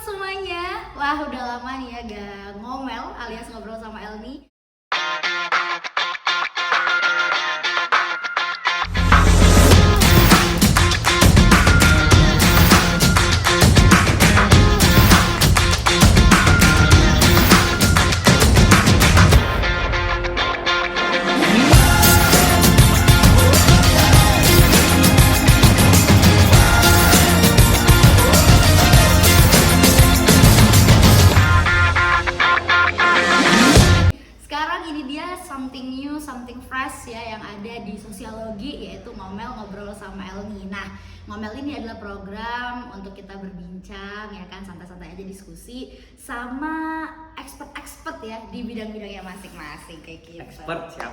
semuanya. Wah, udah lama nih ya gak ngomel alias ngobrol sama Elni. Sekarang ini dia something new, something fresh ya yang ada di sosiologi, yaitu ngomel ngobrol sama Elni. Nah, ngomel ini adalah program untuk kita berbincang ya kan, santai-santai aja diskusi sama expert-expert ya di bidang-bidangnya masing-masing kayak gitu. Expert siap.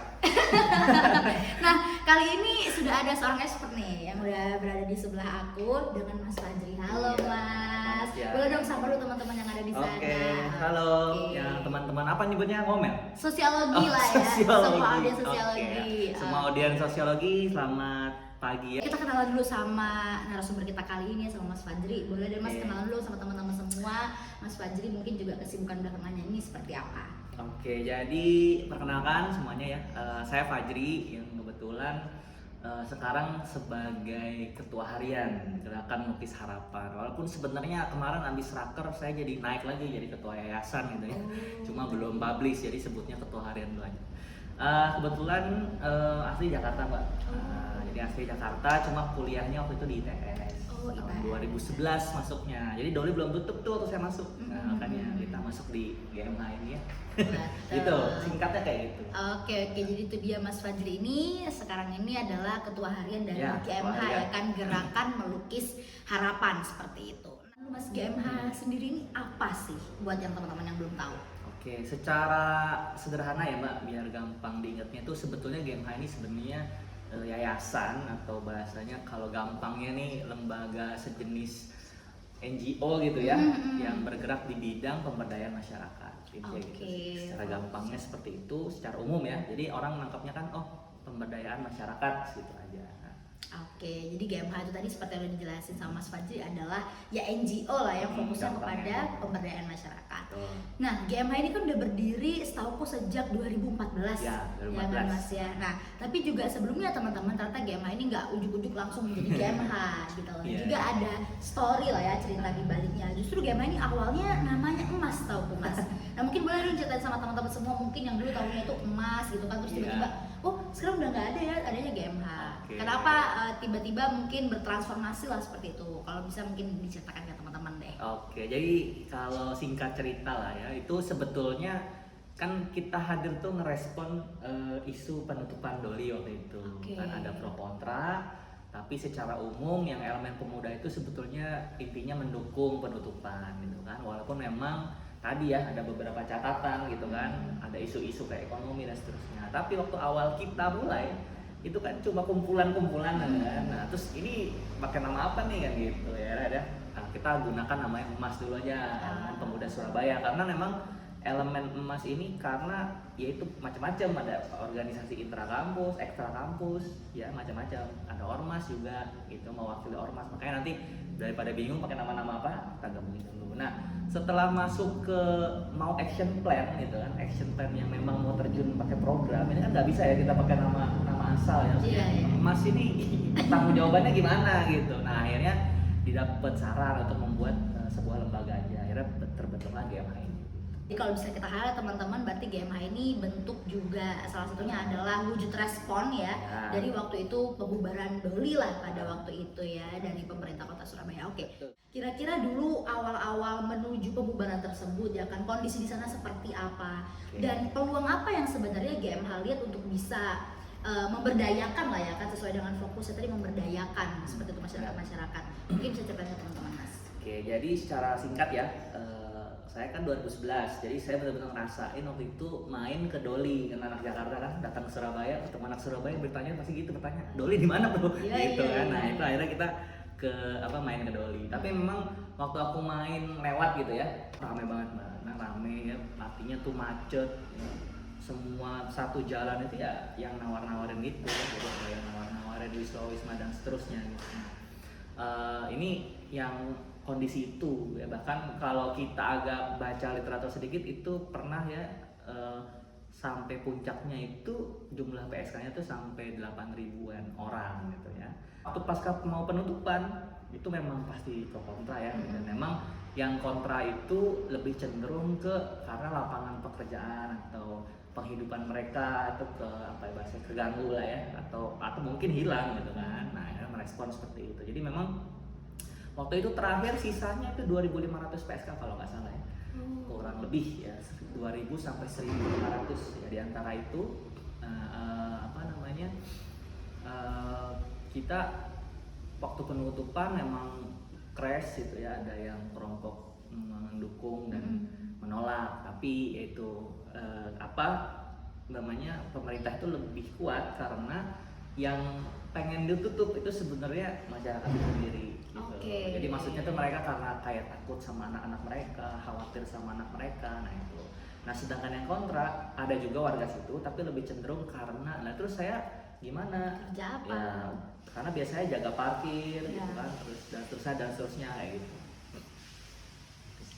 Nah, kali ini sudah ada seorang expert nih yang udah berada di sebelah aku dengan Mas Fajri. Halo Mas. Ya. Boleh dong sapa dulu teman-teman yang ada di sana. Oke, halo. Oke. Ya teman-teman, apa nyebutnya ngomel? Sosiologi lah ya. Semua audiens sosiologi. Oke. Semua audiens sosiologi, selamat pagi ya. Kita kenalan dulu sama narasumber kita kali ini, sama Mas Fajri. Boleh deh Mas kenalan dulu sama teman-teman semua. Mas Fajri mungkin juga kesibukan belakangannya ini seperti apa? Oke, jadi perkenalkan semuanya ya. Saya Fajri yang kebetulan sekarang sebagai ketua harian Gerakan Melukis Harapan. Walaupun sebenarnya kemarin habis raker saya jadi naik lagi jadi ketua yayasan gitu ya. Cuma belum publish jadi sebutnya ketua harian dulu aja. Kebetulan asli Jakarta Mbak. Jadi asli Jakarta, cuma kuliahnya waktu itu di ITS. Tahun 2011 masuknya. Jadi Doli belum tutup tuh waktu saya masuk. Nah, makanya kita masuk di GMH ini ya. Gitu, singkatnya kayak gitu. Oke, jadi itu dia Mas Fajri ini sekarang ini adalah ketua harian dari Ya, GMH ketua ya kan, Gerakan Melukis Harapan seperti itu. Nah, Mas, GMH sendiri ini apa sih buat yang teman-teman yang belum tahu? Oke, secara sederhana ya Mbak, biar gampang diingatnya tuh sebetulnya GMH ini sebenarnya yayasan atau bahasanya kalau gampangnya nih lembaga sejenis NGO gitu ya, yang bergerak di bidang pemberdayaan masyarakat. Gitu. Secara gampangnya seperti itu, secara umum ya. Jadi orang menangkapnya kan, oh pemberdayaan masyarakat gitu aja. Oke, jadi GMH itu tadi seperti yang udah dijelasin sama Mas Fajri adalah ya NGO lah yang fokusnya kepada pemberdayaan masyarakat. Nah, GMH ini kan udah berdiri setauku sejak 2014 ya, 2014. Ya kan Mas ya. Nah, tapi juga sebelumnya teman-teman ternyata GMH ini nggak ujuk-ujuk langsung menjadi GMH gitu loh. Juga ada story lah ya, cerita di baliknya. Justru GMH ini awalnya namanya Emas, tauku Mas. Nah, mungkin boleh dong ceritain sama teman-teman semua mungkin yang dulu tahunya itu Emas gitu kan, terus tiba-tiba oh sekarang udah nggak ada ya, adanya GMH. Kenapa tiba-tiba mungkin bertransformasi lah seperti itu? Kalau bisa mungkin diceritakan ke teman-teman deh. Oke, jadi kalau singkat cerita lah ya, itu sebetulnya kan kita hadir tuh ngerespon isu penutupan Doli waktu itu. Kan ada pro kontra, tapi secara umum yang elemen pemuda itu sebetulnya intinya mendukung penutupan gitu kan. Walaupun memang tadi ya ada beberapa catatan gitu kan, ada isu-isu kayak ekonomi dan seterusnya. Tapi waktu awal kita mulai itu kan cuma kumpulan-kumpulan kan. Nah, terus ini pakai nama apa nih kan gitu ya ada. Nah, kita gunakan namanya Emas dulu aja, Elemen Pemuda Surabaya, karena memang elemen Emas ini karena yaitu macam-macam, ada organisasi intrakampus, ekstra kampus, ya macam-macam. Ada ormas juga gitu, mewakili ormas. Makanya nanti daripada bingung pakai nama-nama apa, kita gabungin dulu. Nah, setelah masuk ke mau action plan gitu kan, action plan yang memang mau terjun pakai program, ini kan nggak bisa ya kita pakai nama asal ya. Emas ini tanggung jawabannya gimana gitu. Nah, akhirnya didapat saran untuk membuat sebuah lembaga aja. Akhirnya terbentuklah GMH ini. Jadi kalau bisa kita highlight teman-teman, berarti GMH ini bentuk juga salah satunya adalah wujud respon ya dari waktu itu pembubaran Doli lah pada waktu itu ya dari pemerintah Kota Surabaya. Oke. Kira-kira dulu awal-awal menuju pembubaran tersebut ya kan, kondisi di sana seperti apa dan peluang apa yang sebenarnya GMH lihat untuk bisa memberdayakan lah ya kan, sesuai dengan fokusnya tadi, memberdayakan seperti itu masyarakat. Mungkin bisa cerita ke teman-teman Mas. Oke, jadi secara singkat ya, saya kan 2011, jadi saya benar-benar ngerasain waktu itu main ke Doli, karena anak Jakarta kan datang ke Surabaya, ketemu anak Surabaya bertanya pasti gitu, bertanya Doli di mana bro, gitu kan. Nah itu akhirnya kita main ke Doli. Tapi memang waktu aku main lewat gitu ya, ramai banget Mbak. Nah rame ya, artinya tuh macet ya. Semua satu jalan itu ya yang nawar-nawarin gitu ya, jadi ada yang nawar-nawarin Wisma dan seterusnya gitu. Ini yang kondisi itu ya. Bahkan kalau kita agak baca literatur sedikit itu pernah ya sampai puncaknya itu jumlah PSK-nya tuh sampai 8.000-an orang gitu ya. Waktu pasca mau penutupan itu memang pasti pro kontra ya. Dan memang yang kontra itu lebih cenderung ke karena lapangan pekerjaan atau penghidupan mereka itu ke apa ya bahasa keganggu lah ya, atau mungkin hilang gitu kan. Nah, ya, merespon seperti itu. Jadi memang waktu itu terakhir sisanya itu 2.500 PSK kalau nggak salah ya. Kurang lebih ya 2.000 sampai 1.500 ya, di antara itu kita waktu penutupan memang crash gitu ya, ada yang kelompok mendukung dan menolak, tapi yaitu pemerintah itu lebih kuat karena yang pengen ditutup itu sebenarnya masyarakat sendiri gitu. Jadi maksudnya tuh mereka karena kayak takut sama anak-anak mereka, khawatir sama anak mereka, nah itu. Nah sedangkan yang kontra ada juga warga situ tapi lebih cenderung karena, nah terus saya gimana? Kerja apa? Ya, karena biasanya jaga parkir gitu kan, dan seterusnya kayak gitu.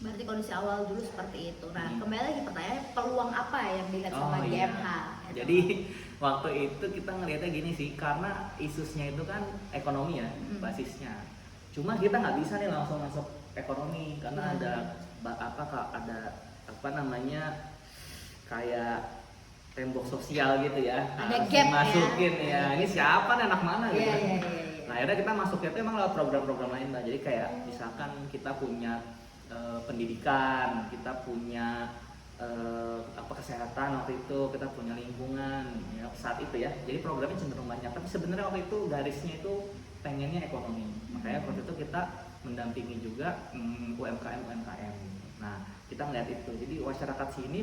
Berarti kondisi awal dulu seperti itu. Nah, kembali lagi pertanyaannya, peluang apa yang dilihat sama GMH? Gitu. Jadi waktu itu kita ngelihatnya gini sih, karena isusnya itu kan ekonomi ya, basisnya. Cuma kita nggak bisa nih langsung masuk ekonomi karena ada kayak tembok sosial gitu ya. Ada gap masukin ya. Ini siapa nih, anak mana gitu. Iya. Nah, akhirnya kita masuknya itu emang lewat program-program lain lah. Jadi kayak misalkan kita punya pendidikan, kita punya kesehatan waktu itu, kita punya lingkungan ya, saat itu ya. Jadi programnya cenderung banyak, tapi sebenarnya waktu itu garisnya itu pengennya ekonomi. Makanya waktu itu kita mendampingi juga UMKM. Nah, kita melihat itu. Jadi masyarakat sini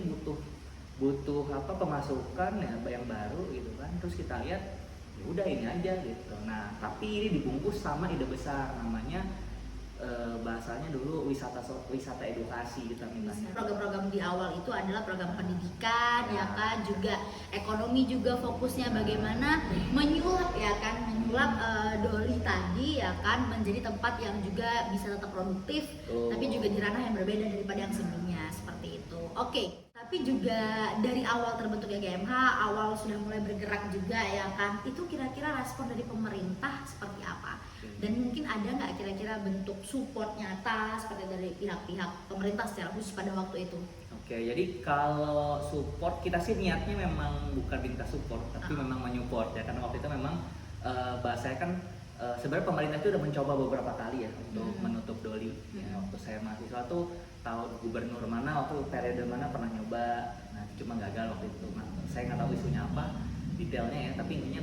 butuh pemasukan ya yang baru gitu kan. Terus kita lihat ya udah ini aja gitu. Nah, tapi ini dibungkus sama ide besar namanya bahasanya dulu wisata edukasi kita mintanya. Program-program di awal itu adalah program pendidikan ya kan, juga ekonomi, juga fokusnya bagaimana menyulap Doli tadi ya kan menjadi tempat yang juga bisa tetap produktif, tapi juga di ranah yang berbeda daripada yang sebelumnya seperti itu. Oke. Tapi juga dari awal terbentuknya GMH, awal sudah mulai bergerak juga ya kan, itu kira-kira respon dari pemerintah seperti apa? Dan mungkin ada nggak kira-kira bentuk support nyata seperti dari pihak-pihak pemerintah secara khusus pada waktu itu? Oke, jadi kalau support kita sih niatnya memang bukan minta support, tapi memang menyupport ya, karena waktu itu memang bahasanya kan sebenarnya pemerintah itu udah mencoba beberapa kali ya untuk menutup Doli. Ya, waktu saya mahasiswa tuh tahu gubernur mana waktu periode mana pernah nyoba, nah cuma gagal waktu itu. Nah, saya nggak tahu isunya apa detailnya ya, tapi intinya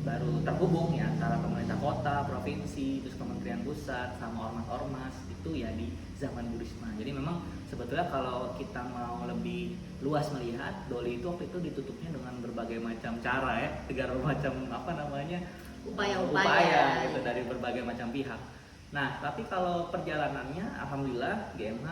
baru terhubung ya antara pemerintah kota, provinsi, terus kementerian pusat sama ormas-ormas itu ya di zaman Bu Risma. Jadi memang sebetulnya kalau kita mau lebih luas melihat, Doli itu waktu itu ditutupnya dengan berbagai macam cara ya, berbagai macam upaya gitu dari berbagai macam pihak. Nah, tapi kalau perjalanannya, alhamdulillah GMH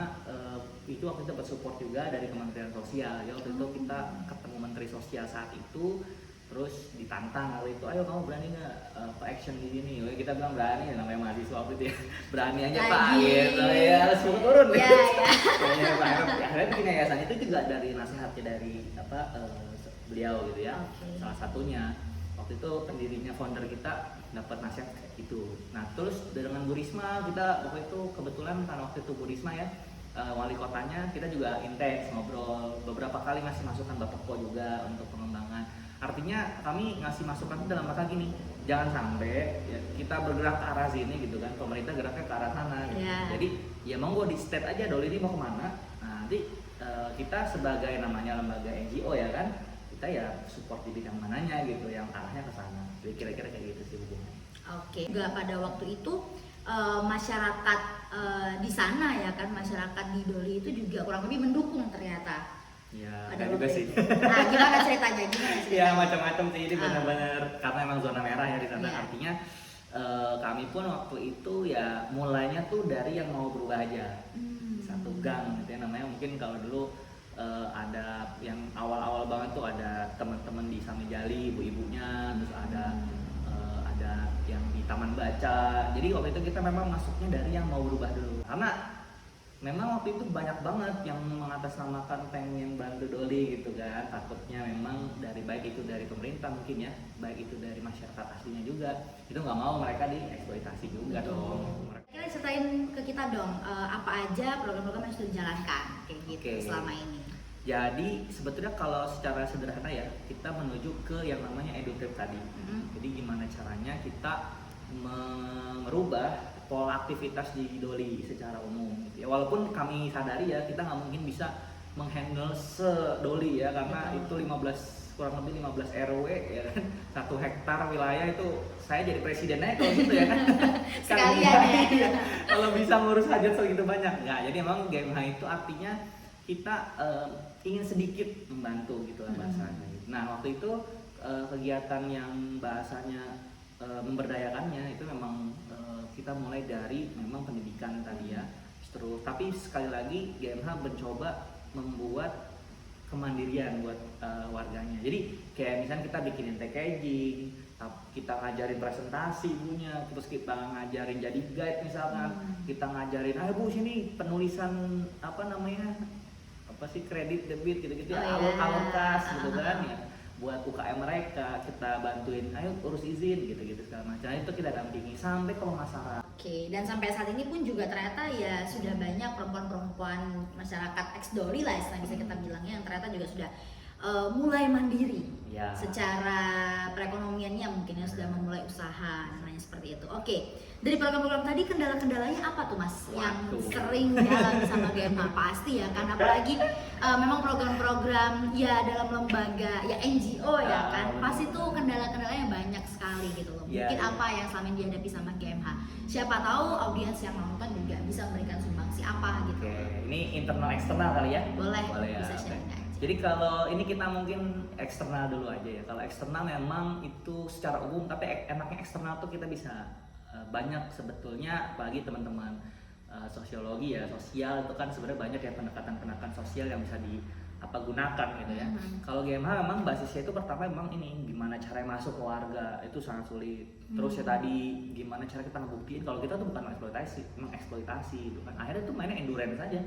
itu waktu itu dapat support juga dari Kementerian Sosial. Ya waktu itu kita ketemu Menteri Sosial saat itu, terus ditantang waktu itu, ayo kamu berani nggak action di sini? Kita bilang berani, namanya mahasiswa waktu itu ya, berani aja Pak, gitu ya, harus turun. Akhirnya bikin yayasan itu juga dari nasihatnya dari beliau gitu ya, salah satunya. Waktu itu pendirinya founder kita dapat nasihat kayak gitu. Nah terus dengan Bu Risma kita waktu itu kebetulan karena waktu itu Bu Risma ya wali kotanya, kita juga intens ngobrol beberapa kali, ngasih masukan Bapak Po juga untuk pengembangan. Artinya kami ngasih masukan itu dalam masa gini, jangan sampai ya, kita bergerak ke arah sini gitu kan, pemerintah geraknya ke arah sana gitu. Jadi ya monggo di state aja Doli ini mau kemana. Nah nanti kita sebagai namanya lembaga NGO ya kan, kita ya support di bidang mananya gitu yang arahnya ke sana. Jadi kira-kira kayak gitu sih hubungannya. Oke. Juga pada waktu itu masyarakat di sana ya kan, masyarakat di Doli itu juga kurang lebih mendukung ternyata. Ya, ada juga sih. Nah, gimana ceritanya? Ya macam-macam sih, ini benar-benar karena emang zona merah ya di sana. Artinya kami pun waktu itu ya mulainya tuh dari yang mau berubah aja. Satu gang gitu ya namanya, mungkin kalau dulu ada yang awal-awal banget tuh ada teman-teman di Samijali, ibu-ibunya, terus ada yang di taman baca. Jadi waktu itu kita memang masuknya dari yang mau berubah dulu, karena memang waktu itu banyak banget yang mengatasnamakan pengen bantu Doli gitu kan. Takutnya memang dari baik itu dari pemerintah mungkin ya, baik itu dari masyarakat aslinya juga, itu nggak mau mereka dieksploitasi juga dong. Kira ceritain ke kita dong, apa aja program-program yang sudah dijalankan kayak gitu selama ini. Jadi sebetulnya kalau secara sederhana ya, kita menuju ke yang namanya EduTrip tadi. Jadi gimana caranya kita merubah pola aktivitas di Doli secara umum. Ya, walaupun kami sadari ya, kita nggak mungkin bisa menghandle se-Doli ya, karena itu kurang lebih 15 RW ya kan, 1 hektar wilayah itu saya jadi presidennya kalau gitu ya kan. Sekalian ya. Kalau bisa ngurus hajat segitu banyak. Nah, jadi emang GMH itu artinya kita ingin sedikit membantu gitu lah bahasanya. Nah, waktu itu kegiatan yang bahasanya memberdayakannya itu memang kita mulai dari memang pendidikan tadi ya, terus tapi sekali lagi GMH mencoba membuat kemandirian buat warganya. Jadi kayak misalnya kita bikinin packaging, kita ngajarin presentasi ibunya, terus kita ngajarin jadi guide misalkan, kita ngajarin ayo Bu sini penulisan apa namanya, apa sih, kredit debit gitu-gitu, alur kas gitu kan ya, buat UKM mereka kita bantuin, ayo urus izin gitu-gitu segala macam. Itu kita dampingi sampai ke pemasaran. Oke, dan sampai saat ini pun juga ternyata ya sudah banyak perempuan-perempuan masyarakat ex-Doli lah istilah bisa kita bilangnya, yang ternyata juga sudah mulai mandiri ya, secara perekonomiannya, mungkin ya sudah memulai usaha namanya seperti itu. Oke, dari program-program tadi kendala-kendalanya apa tuh Mas yang sering dialami sama GMH? Pasti ya kan, apalagi memang program-program ya dalam lembaga ya NGO ya kan, pasti tuh kendala-kendalanya banyak sekali gitu loh. Mungkin apa yang selama ini dihadapi sama GMH? Siapa tahu audiens yang nonton juga bisa memberikan sumbangsi apa gitu. Oke, ini internal eksternal kali ya? Boleh ya. Bisa share aja. Jadi kalau ini kita mungkin eksternal dulu aja ya. Kalau eksternal memang itu secara umum, tapi enaknya eksternal tuh kita bisa banyak sebetulnya, bagi teman-teman sosiologi ya, sosial itu kan sebenarnya banyak ya pendekatan-pendekatan sosial yang bisa gunakan gitu ya. Kalau GMH memang basisnya itu pertama memang ini gimana cara masuk ke warga itu sangat sulit. Terus ya tadi gimana cara kita ngebuktiin kalau kita tuh bukan mengeksploitasi gitu kan. Akhirnya tuh mainnya endurance aja.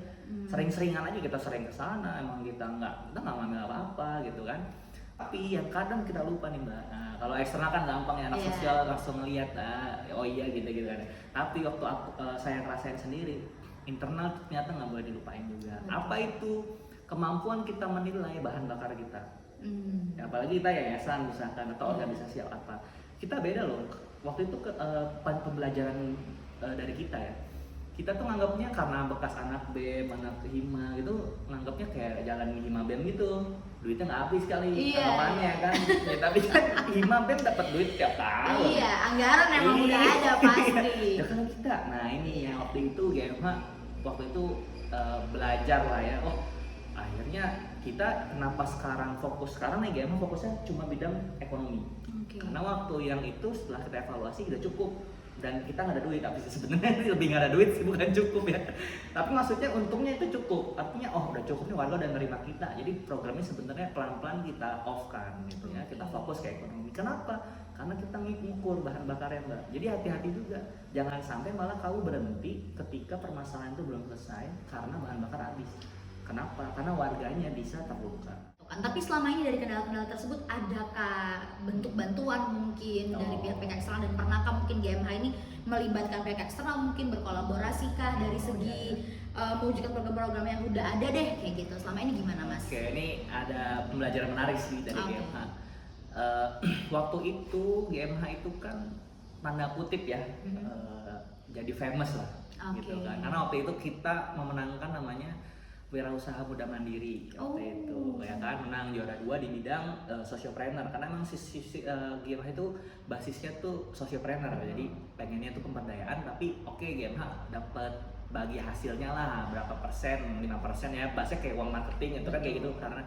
Sering-seringan aja kita sering ke sana, emang kita nggak ngambil apa-apa gitu kan. Tapi yang kadang kita lupa nih Mbak. Nah, kalau eksternal kan gampang ya, anak sosial langsung ngeliat, oh iya gitu kan. Tapi waktu saya ngerasain sendiri, internal ternyata nggak boleh dilupain juga. Apa itu? Kemampuan kita menilai bahan bakar kita. Ya, apalagi kita yayasan misalkan atau organisasi apa, kita beda loh. Waktu itu pembelajaran dari kita ya, kita tuh nganggapnya karena bekas anak BEM, anak hima gitu, nganggapnya kayak jalan hima BEM gitu, duitnya nggak habis kali anggapannya kan. Ya, tapi kan hima BEM dapat duit tiap tahun. Iya, anggaran emang udah ada pasti. Ya kan kita, nah ini yang waktu itu GMH waktu itu belajar lah ya. Oh, akhirnya kita kenapa sekarang nih GMH fokusnya cuma bidang ekonomi. Karena waktu yang itu setelah kita evaluasi udah cukup dan kita nggak ada duit. Tapi sebenarnya lebih nggak ada duit sih, bukan cukup ya. Tapi maksudnya untungnya itu cukup. Artinya udah cukup nih, warga udah nerima kita. Jadi programnya sebenarnya pelan-pelan kita off kan gitu ya. Kita fokus ke ekonomi. Kenapa? Karena kita ngukur bahan bakarnya Mbak. Jadi hati-hati juga. Jangan sampai malah kamu berhenti ketika permasalahan itu belum selesai karena bahan bakar habis. Kenapa? Karena warganya bisa terluka. Tapi selama ini dari kendala-kendala tersebut adakah bentuk bantuan mungkin dari pihak-pihak eksternal, dan pernahkah mungkin GMH ini melibatkan pihak eksternal, mungkin berkolaborasikah dari segi mewujudkan program-program yang udah ada deh kayak gitu? Selama ini gimana Mas? Oke, ini ada pembelajaran menarik sih dari GMH. Waktu itu GMH itu kan tanda kutip ya, jadi famous lah gitu kan. Karena waktu itu kita memenangkan namanya Wirausaha Muda Mandiri waktu itu ya kan, menang juara 2 di bidang sociopreneur, karena emang GMH itu basisnya tuh sociopreneur, jadi pengennya tuh pemberdayaan, tapi GMH dapat bagi hasilnya lah berapa persen, 5% ya, bahasanya kayak uang marketing itu kan kayak gitu, karena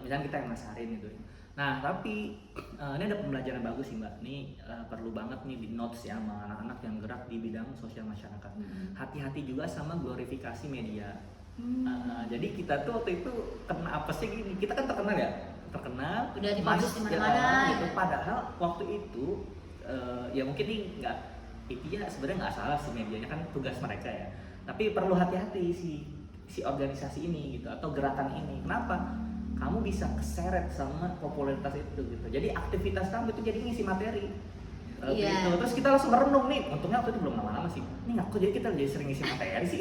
misalnya kita yang masarin gitu. Nah tapi ini ada pembelajaran bagus sih Mbak, ini perlu banget nih di notes ya sama anak-anak yang gerak di bidang sosial masyarakat. Hati-hati juga sama glorifikasi media. Jadi kita tuh waktu itu kena apa sih gini, kita kan terkenal ya, terkenal udah dipublish di mana-mana gitu. Padahal waktu itu ya mungkin nih nggak, itu ya sebenarnya nggak salah sih, medianya kan tugas mereka ya, tapi perlu hati-hati si organisasi ini gitu atau gerakan ini. Kenapa? Kamu bisa keseret sama popularitas itu gitu, jadi aktivitas kamu itu jadi ngisi materi. Gitu. Terus kita langsung merenung nih, untungnya waktu itu belum lama-lama sih, nih aku jadi kita jadi sering ngisi materi sih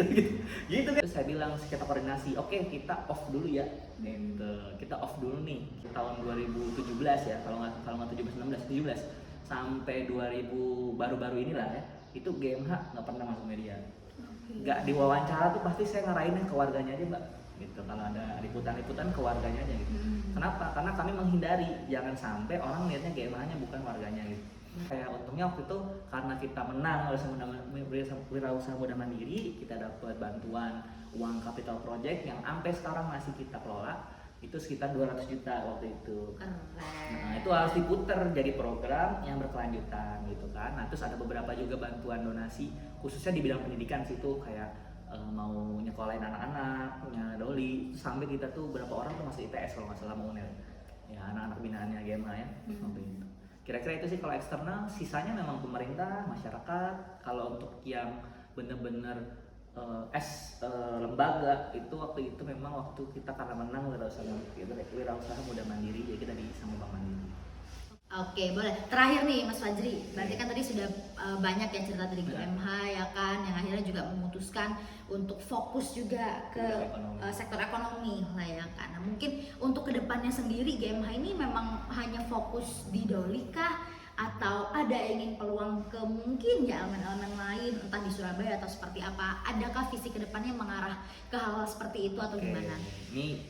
gitu kan. Terus saya bilang kita koordinasi, oke kita off dulu ya gitu. Kita off dulu nih tahun 2017 ya, kalau nggak 17 sampai 2000 baru-baru inilah ya, itu GMH nggak pernah masuk media, nggak diwawancara tuh pasti saya ngarahinnya ke warganya aja mbak gitu, kalau ada liputan-liputan ke warganya aja gitu. Kenapa? Karena kami menghindari jangan sampai orang lihatnya GMH-nya bukan warganya gitu. Kayak untungnya waktu itu karena kita menang Wirausaha Muda Mandiri, kita dapat bantuan uang capital project yang sampai sekarang masih kita kelola, itu sekitar 200 juta waktu itu. Nah itu harus diputer jadi program yang berkelanjutan gitu kan. Nah terus ada beberapa juga bantuan donasi khususnya di bidang pendidikan situ, kayak mau nyekolahin anak-anaknya Doli, sampai kita tuh berapa orang tuh masih ITS kalau nggak salah mau UNER ya, anak-anak binaannya GMH ya. Kira-kira itu sih kalau eksternal, sisanya memang pemerintah, masyarakat. Kalau untuk yang bener-bener lembaga itu waktu itu memang waktu kita karena menang Wirausaha Muda Mandiri, jadi kita di sama Bank Mandiri. Oke, boleh. Terakhir nih Mas Fajri, berarti kan tadi sudah banyak ya cerita dari GMH ya kan, yang akhirnya juga memutuskan untuk fokus juga ke sektor ekonomi lah ya kan. Nah, mungkin untuk kedepannya sendiri GMH ini memang hanya fokus di Doli kah? Atau ada ingin peluang ke mungkin ya elemen-elemen lain, entah di Surabaya atau seperti apa? Adakah visi kedepannya mengarah ke hal seperti itu atau gimana? Ini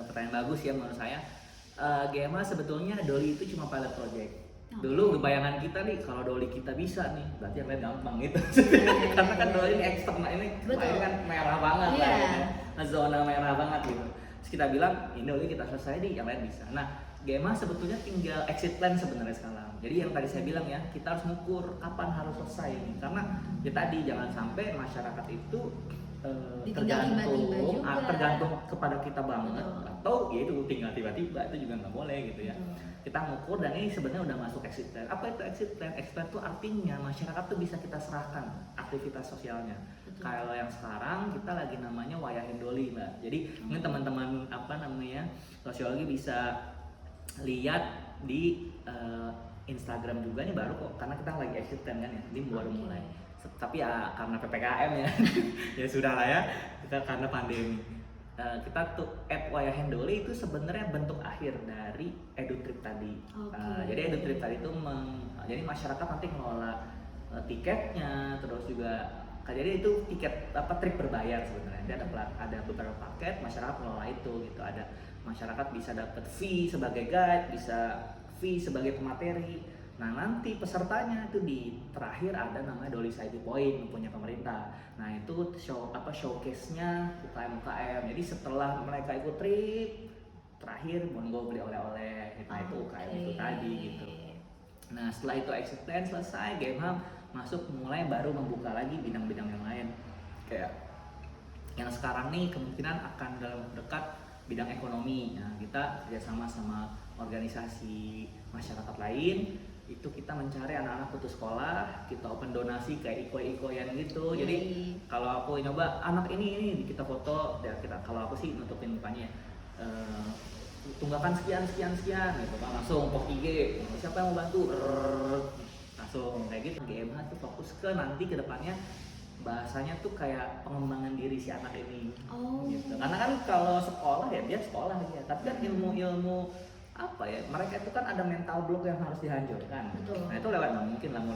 pertanyaan bagus ya menurut saya. GMH sebetulnya Doli itu cuma pilot project. Dulu bayangan kita nih kalau Doli kita bisa nih, berarti yang lain gampang gitu. Karena kan Doli ini eksternal, ini kan merah banget lah ya, zona merah banget gitu. Terus kita bilang ini Doli kita selesai nih, yang lain bisa. Nah GMH sebetulnya tinggal exit plan sebenarnya sekarang. Jadi yang tadi saya bilang ya, kita harus ngukur kapan harus selesai nih. Karena ya tadi jangan sampai masyarakat itu tergantung kepada kita banget. Atau ya itu tinggal tiba-tiba, itu juga nggak boleh gitu ya. Kita ngukur, dan ini sebenarnya udah masuk exit plan. Apa itu exit plan? Exit plan itu artinya masyarakat tuh bisa kita serahkan aktivitas sosialnya. Kalau yang sekarang kita lagi namanya Wayahin Doli mbak. Jadi mungkin teman-teman sosiologi bisa lihat di Instagram juga nih baru kok, karena kita lagi exit plan kan ya, ini baru mulai. Tapi ya karena PPKM ya, ya sudah lah ya, kita karena pandemi. Kita tuh Wayahin Doli itu sebenarnya bentuk akhir dari EduTrip tadi. Jadi EduTrip tadi itu jadi masyarakat nanti ngelola tiketnya, terus juga jadi itu tiket trip berbayar sebenarnya. Jadi ada beberapa paket, masyarakat ngelola itu gitu. Ada masyarakat bisa dapat fee sebagai guide, bisa fee sebagai pemateri. Nah nanti pesertanya itu di terakhir ada namanya Doli Society Point punya pemerintah. Nah itu showcase-nya UKM-UKM. Jadi setelah mereka ikut trip, terakhir monggo beli oleh-oleh. Nah itu UKM itu tadi gitu. Nah setelah itu exit plan selesai, GMH masuk mulai baru membuka lagi bidang-bidang yang lain. Kayak yang sekarang nih kemungkinan akan dalam dekat bidang ekonomi. Nah kita kerjasama sama organisasi masyarakat lain, itu kita mencari anak-anak putus sekolah, kita open donasi kayak iko-ikoyan gitu. Jadi kalau aku nyoba anak ini kita foto ya, kita kalau aku sih nutupin mukanya tunggakan sekian gitu kan, langsung post IG siapa yang mau bantu langsung kayak gitu. GMH tuh fokus ke nanti ke depannya bahasanya tuh kayak pengembangan diri si anak ini gitu. Karena kan kalau sekolah ya dia sekolah ya, tapi kan ilmu apa ya, mereka itu kan ada mental block yang harus dihancurkan. Nah itu lewat mungkin lah.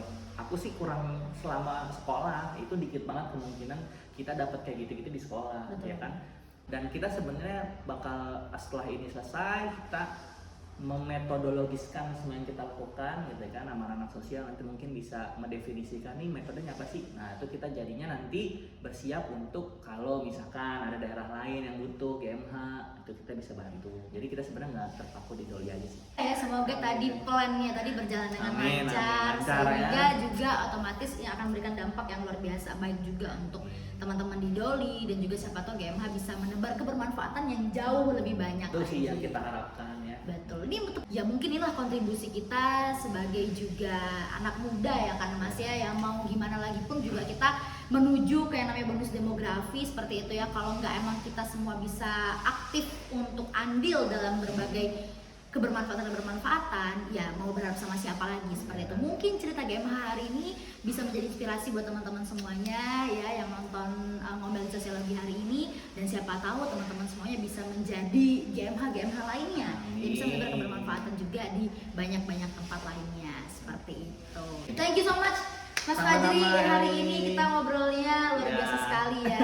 Aku sih kurang selama sekolah itu dikit banget kemungkinan kita dapat kayak gitu-gitu di sekolah. Ya kan. Dan kita sebenarnya bakal setelah ini selesai kita memetodologiskan semua yang kita lakukan gitu kan, sama anak sosial nanti mungkin bisa mendefinisikan nih metodenya apa sih. Nah itu kita jadinya nanti bersiap untuk kalau misalkan ada daerah lain yang butuh GMH itu kita bisa bantu. Jadi kita sebenarnya nggak terpaku di Doli aja sih. Semoga tadi plannya tadi berjalan dengan lancar, sehingga juga otomatis yang akan memberikan dampak yang luar biasa baik juga untuk teman-teman di Doli, dan juga siapa tahu GMH bisa menebar kebermanfaatan yang jauh lebih banyak. Itu sih yang kita harapkan ya. Betul. Ini untuk ya mungkin inilah kontribusi kita sebagai juga anak muda ya kan Mas ya, yang mau gimana lagi pun juga kita menuju ke yang namanya bonus demografi seperti itu ya. Kalau nggak emang kita semua bisa aktif untuk andil dalam berbagai kebermanfaatan, ya mau berharap sama siapa lagi seperti itu. Mungkin cerita GMH hari ini bisa menjadi inspirasi buat teman-teman semuanya ya yang nonton Ngomel Sosiologi hari ini, dan siapa tahu teman-teman semuanya bisa menjadi GMH lainnya yang bisa memberikan kebermanfaatan juga di banyak-banyak tempat lainnya seperti itu. Thank you so much Mas Fajri, hari ini kita ngobrolnya luar biasa sekali ya,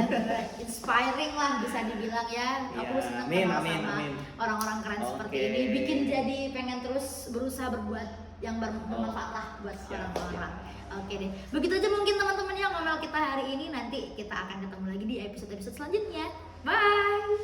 inspiring lah bisa dibilang ya. Aku senang kenal sama orang-orang keren seperti ini, bikin jadi pengen terus berusaha berbuat yang bermanfaat lah buat orang-orang. Oke deh, begitu aja mungkin teman-teman yang ngomel kita hari ini. Nanti kita akan ketemu lagi di episode-episode selanjutnya. Bye.